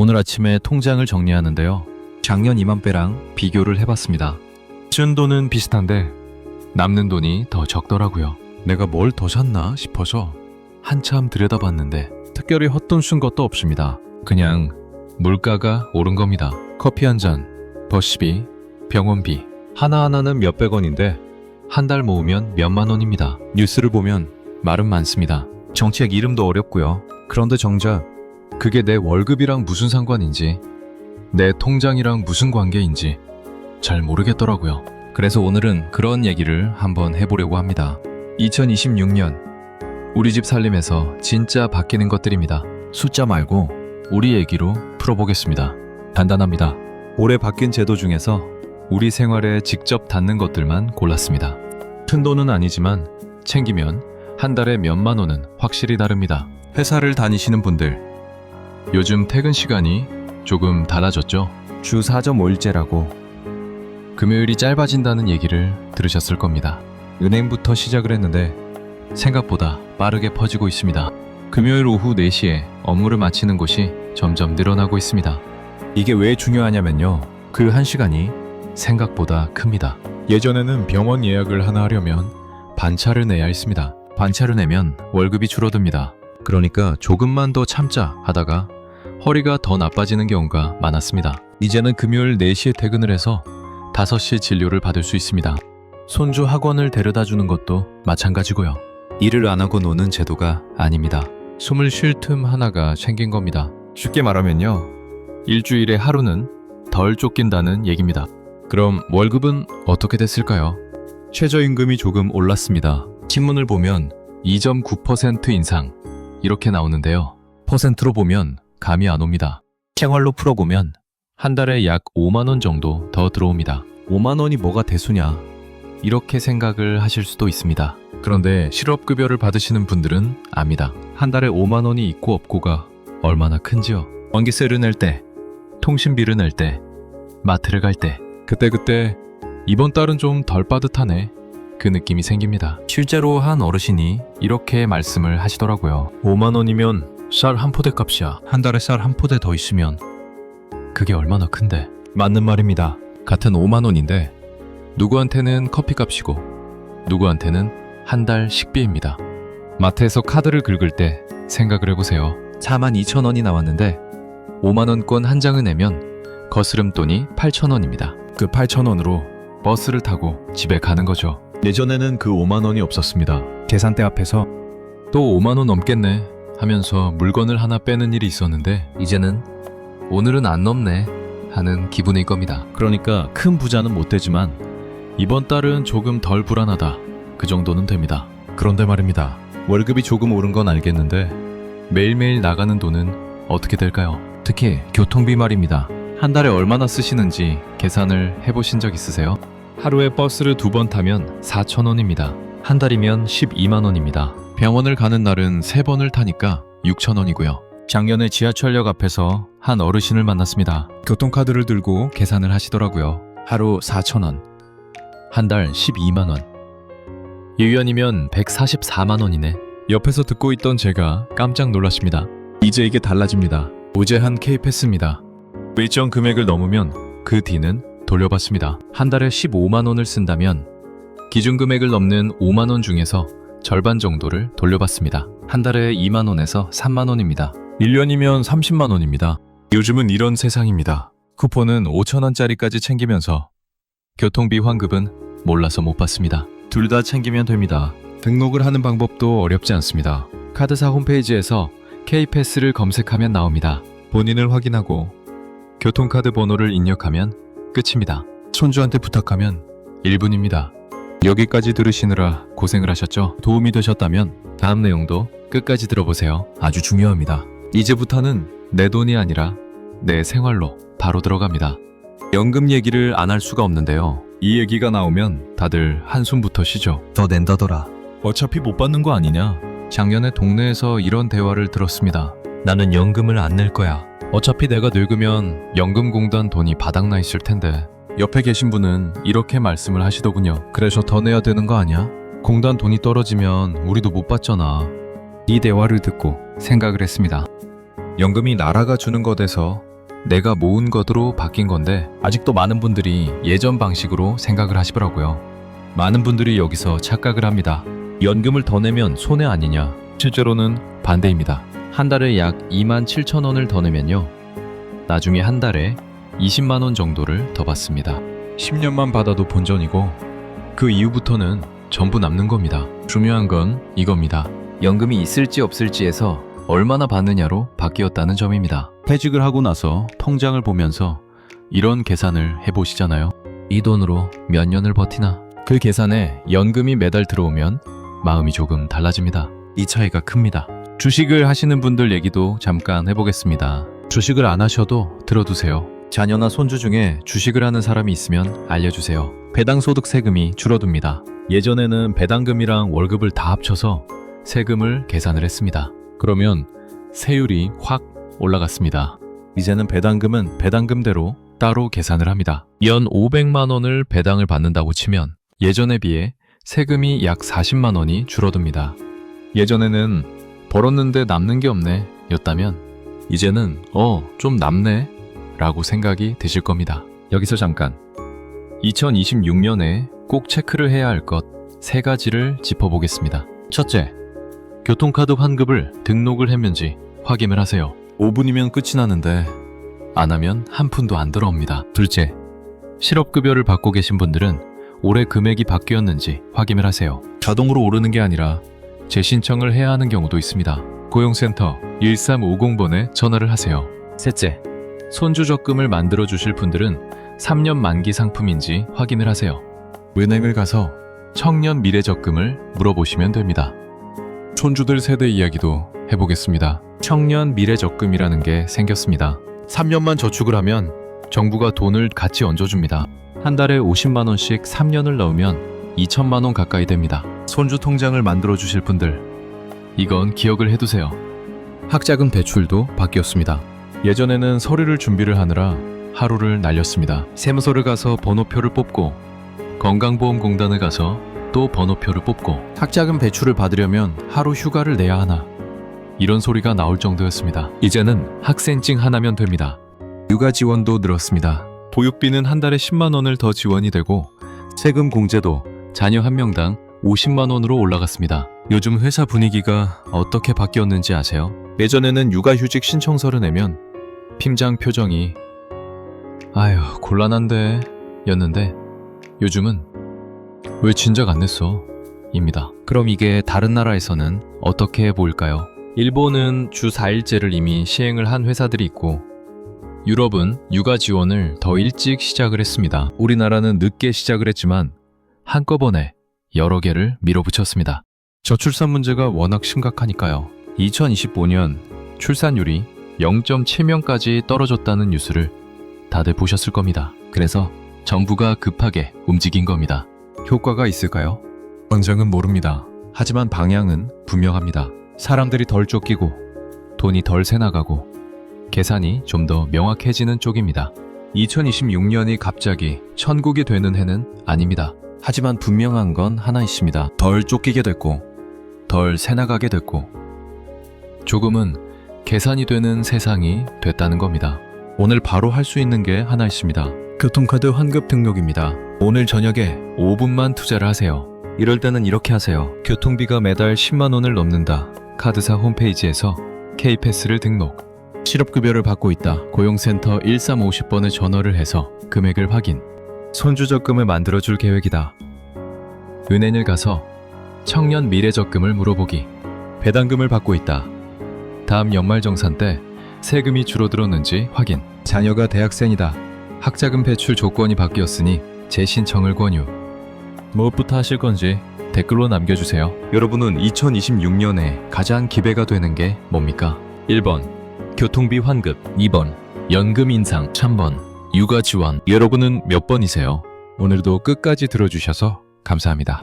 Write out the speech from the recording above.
오늘 아침에 통장을 정리하는데요. 작년 이맘때랑 비교를 해봤습니다. 쓴 돈은 비슷한데 남는 돈이 더 적더라고요. 내가 뭘 더 샀나 싶어서 한참 들여다봤는데 특별히 헛돈 쓴 것도 없습니다. 그냥 물가가 오른 겁니다. 커피 한 잔, 버스비, 병원비 하나하나는 몇백 원인데 한 달 모으면 몇만 원입니다. 뉴스를 보면 말은 많습니다. 정책 이름도 어렵고요. 그런데 정작 그게 내 월급이랑 무슨 상관인지 내 통장이랑 무슨 관계인지 잘 모르겠더라고요. 그래서 오늘은 그런 얘기를 한번 해보려고 합니다. 2026년 우리 집 살림에서 진짜 바뀌는 것들입니다. 숫자 말고 우리 얘기로 풀어보겠습니다. 간단합니다. 올해 바뀐 제도 중에서 우리 생활에 직접 닿는 것들만 골랐습니다. 큰 돈은 아니지만 챙기면 한 달에 몇만 원은 확실히 다릅니다. 회사를 다니시는 분들, 요즘 퇴근 시간이 조금 달라졌죠? 주 4.5일제라고 금요일이 짧아진다는 얘기를 들으셨을 겁니다. 은행부터 시작을 했는데 생각보다 빠르게 퍼지고 있습니다. 금요일 오후 4시에 업무를 마치는 곳이 점점 늘어나고 있습니다. 이게 왜 중요하냐면요. 그 1시간이 생각보다 큽니다. 예전에는 병원 예약을 하나 하려면 반차를 내야 했습니다. 반차를 내면 월급이 줄어듭니다. 그러니까 조금만 더 참자 하다가 허리가 더 나빠지는 경우가 많았습니다. 이제는 금요일 4시에 퇴근을 해서 5시 진료를 받을 수 있습니다. 손주 학원을 데려다 주는 것도 마찬가지고요. 일을 안 하고 노는 제도가 아닙니다. 숨을 쉴 틈 하나가 생긴 겁니다. 쉽게 말하면요. 일주일에 하루는 덜 쫓긴다는 얘기입니다. 그럼 월급은 어떻게 됐을까요? 최저임금이 조금 올랐습니다. 신문을 보면 2.9% 인상 이렇게 나오는데요. 퍼센트로 보면 감이 안 옵니다. 생활로 풀어보면 한 달에 약 5만 원 정도 더 들어옵니다. 5만 원이 뭐가 대수냐? 이렇게 생각을 하실 수도 있습니다. 그런데 실업급여를 받으시는 분들은 압니다. 한 달에 5만 원이 있고 없고가 얼마나 큰지요. 전기세를 낼 때, 통신비를 낼 때, 마트를 갈 때 그때 이번 달은 좀 덜 빠듯하네 그 느낌이 생깁니다. 실제로 한 어르신이 이렇게 말씀을 하시더라고요. 5만 원이면 쌀 한 포대 값이야. 한 달에 쌀 한 포대 더 있으면 그게 얼마나 큰데. 맞는 말입니다. 같은 5만 원인데 누구한테는 커피 값이고 누구한테는 한 달 식비입니다. 마트에서 카드를 긁을 때 생각을 해보세요. 42,000원이 나왔는데 5만 원권 한 장을 내면 거스름돈이 8,000원입니다. 그 8,000원으로 버스를 타고 집에 가는 거죠. 예전에는 그 5만 원이 없었습니다. 계산대 앞에서 또 5만 원 넘겠네 하면서 물건을 하나 빼는 일이 있었는데 이제는 오늘은 안 넘네 하는 기분일 겁니다. 그러니까 큰 부자는 못 되지만 이번 달은 조금 덜 불안하다 그 정도는 됩니다. 그런데 말입니다. 월급이 조금 오른 건 알겠는데 매일매일 나가는 돈은 어떻게 될까요? 특히 교통비 말입니다. 한 달에 얼마나 쓰시는지 계산을 해보신 적 있으세요? 하루에 버스를 2번 타면 4,000원입니다. 한 달이면 12만 원입니다. 병원을 가는 날은 3번을 타니까 6,000원이고요. 작년에 지하철역 앞에서 한 어르신을 만났습니다. 교통카드를 들고 계산을 하시더라고요. 하루 4,000원, 한 달 12만 원. 1년이면 144만 원이네. 옆에서 듣고 있던 제가 깜짝 놀랐습니다. 이제 이게 달라집니다. 무제한 K패스입니다. 일정 금액을 넘으면 그 뒤는 돌려받습니다. 한 달에 15만 원을 쓴다면 기준 금액을 넘는 5만 원 중에서 절반 정도를 돌려받습니다. 한 달에 2만 원에서 3만 원입니다. 1년이면 30만 원입니다. 요즘은 이런 세상입니다. 쿠폰은 5천 원짜리까지 챙기면서 교통비 환급은 몰라서 못 받습니다. 둘 다 챙기면 됩니다. 등록을 하는 방법도 어렵지 않습니다. 카드사 홈페이지에서 K패스를 검색하면 나옵니다. 본인을 확인하고 교통카드 번호를 입력하면 끝입니다. 손주한테 부탁하면 1분입니다. 여기까지 들으시느라 고생을 하셨죠? 도움이 되셨다면 다음 내용도 끝까지 들어보세요. 아주 중요합니다. 이제부터는 내 돈이 아니라 내 생활로 바로 들어갑니다. 연금 얘기를 안 할 수가 없는데요. 이 얘기가 나오면 다들 한숨부터 쉬죠. 더 낸다더라. 어차피 못 받는 거 아니냐? 작년에 동네에서 이런 대화를 들었습니다. 나는 연금을 안 낼 거야. 어차피 내가 늙으면 연금공단 돈이 바닥나 있을 텐데. 옆에 계신 분은 이렇게 말씀을 하시더군요. 그래서 더 내야 되는 거 아니야? 공단 돈이 떨어지면 우리도 못 받잖아. 이 대화를 듣고 생각을 했습니다. 연금이 나라가 주는 것에서 내가 모은 것으로 바뀐 건데 아직도 많은 분들이 예전 방식으로 생각을 하시더라고요. 많은 분들이 여기서 착각을 합니다. 연금을 더 내면 손해 아니냐? 실제로는 반대입니다. 한 달에 약 27,000원을 더 내면요. 나중에 한 달에 20만 원 정도를 더 받습니다. 10년만 받아도 본전이고 그 이후부터는 전부 남는 겁니다. 중요한 건 이겁니다. 연금이 있을지 없을지에서 얼마나 받느냐로 바뀌었다는 점입니다. 퇴직을 하고 나서 통장을 보면서 이런 계산을 해보시잖아요. 이 돈으로 몇 년을 버티나? 그 계산에 연금이 매달 들어오면 마음이 조금 달라집니다. 이 차이가 큽니다. 주식을 하시는 분들 얘기도 잠깐 해보겠습니다. 주식을 안 하셔도 들어두세요. 자녀나 손주 중에 주식을 하는 사람이 있으면 알려주세요. 배당소득 세금이 줄어듭니다. 예전에는 배당금이랑 월급을 다 합쳐서 세금을 계산을 했습니다. 그러면 세율이 확 올라갔습니다. 이제는 배당금은 배당금대로 따로 계산을 합니다. 연 500만 원을 배당을 받는다고 치면 예전에 비해 세금이 약 40만 원이 줄어듭니다. 예전에는 벌었는데 남는 게 없네 였다면 이제는 좀 남네 라고 생각이 드실 겁니다. 여기서 잠깐 2026년에 꼭 체크를 해야 할 것 3가지를 짚어보겠습니다. 첫째, 교통카드 환급을 등록을 했는지 확인을 하세요. 5분이면 끝이 나는데 안 하면 한 푼도 안 들어옵니다. 둘째, 실업급여를 받고 계신 분들은 올해 금액이 바뀌었는지 확인을 하세요. 자동으로 오르는 게 아니라 재신청을 해야 하는 경우도 있습니다. 고용센터 1350번에 전화를 하세요. 셋째, 손주 적금을 만들어 주실 분들은 3년 만기 상품인지 확인을 하세요. 은행을 가서 청년 미래 적금을 물어보시면 됩니다. 손주들 세대 이야기도 해보겠습니다. 청년 미래 적금이라는 게 생겼습니다. 3년만 저축을 하면 정부가 돈을 같이 얹어줍니다. 한 달에 50만 원씩 3년을 넣으면 2천만 원 가까이 됩니다. 손주 통장을 만들어 주실 분들, 이건 기억을 해두세요. 학자금 대출도 바뀌었습니다. 예전에는 서류를 준비를 하느라 하루를 날렸습니다. 세무서를 가서 번호표를 뽑고 건강보험공단을 가서 또 번호표를 뽑고 학자금 대출을 받으려면 하루 휴가를 내야 하나, 이런 소리가 나올 정도였습니다. 이제는 학생증 하나면 됩니다. 육아 지원도 늘었습니다. 보육비는 한 달에 10만 원을 더 지원이 되고 세금 공제도 자녀 한 명당 50만 원으로 올라갔습니다. 요즘 회사 분위기가 어떻게 바뀌었는지 아세요? 예전에는 육아휴직 신청서를 내면 팀장 표정이 아휴 곤란한데 였는데 요즘은 왜 진작 안 냈어? 입니다. 그럼 이게 다른 나라에서는 어떻게 보일까요? 일본은 주 4일제를 이미 시행을 한 회사들이 있고 유럽은 육아 지원을 더 일찍 시작을 했습니다. 우리나라는 늦게 시작을 했지만 한꺼번에 여러 개를 밀어붙였습니다. 저출산 문제가 워낙 심각하니까요. 2025년 출산율이 0.7명까지 떨어졌다는 뉴스를 다들 보셨을 겁니다. 그래서 정부가 급하게 움직인 겁니다. 효과가 있을까요? 원장은 모릅니다. 하지만 방향은 분명합니다. 사람들이 덜 쫓기고 돈이 덜 새나가고 계산이 좀 더 명확해지는 쪽입니다. 2026년이 갑자기 천국이 되는 해는 아닙니다. 하지만 분명한 건 하나 있습니다. 덜 쫓기게 됐고 덜 새나가게 됐고 조금은 계산이 되는 세상이 됐다는 겁니다. 오늘 바로 할 수 있는 게 하나 있습니다. 교통카드 환급 등록입니다. 오늘 저녁에 5분만 투자를 하세요. 이럴 때는 이렇게 하세요. 교통비가 매달 10만 원을 넘는다. 카드사 홈페이지에서 K패스를 등록. 실업급여를 받고 있다. 고용센터 1350번에 전화를 해서 금액을 확인. 손주 적금을 만들어줄 계획이다. 은행을 가서 청년 미래 적금을 물어보기. 배당금을 받고 있다. 다음 연말정산 때 세금이 줄어들었는지 확인. 자녀가 대학생이다. 학자금 대출 조건이 바뀌었으니 재신청을 권유. 무엇부터 하실 건지 댓글로 남겨주세요. 여러분은 2026년에 가장 기대가 되는 게 뭡니까? 1번 교통비 환급, 2번 연금 인상, 3번 육아 지원. 여러분은 몇 번이세요? 오늘도 끝까지 들어주셔서 감사합니다.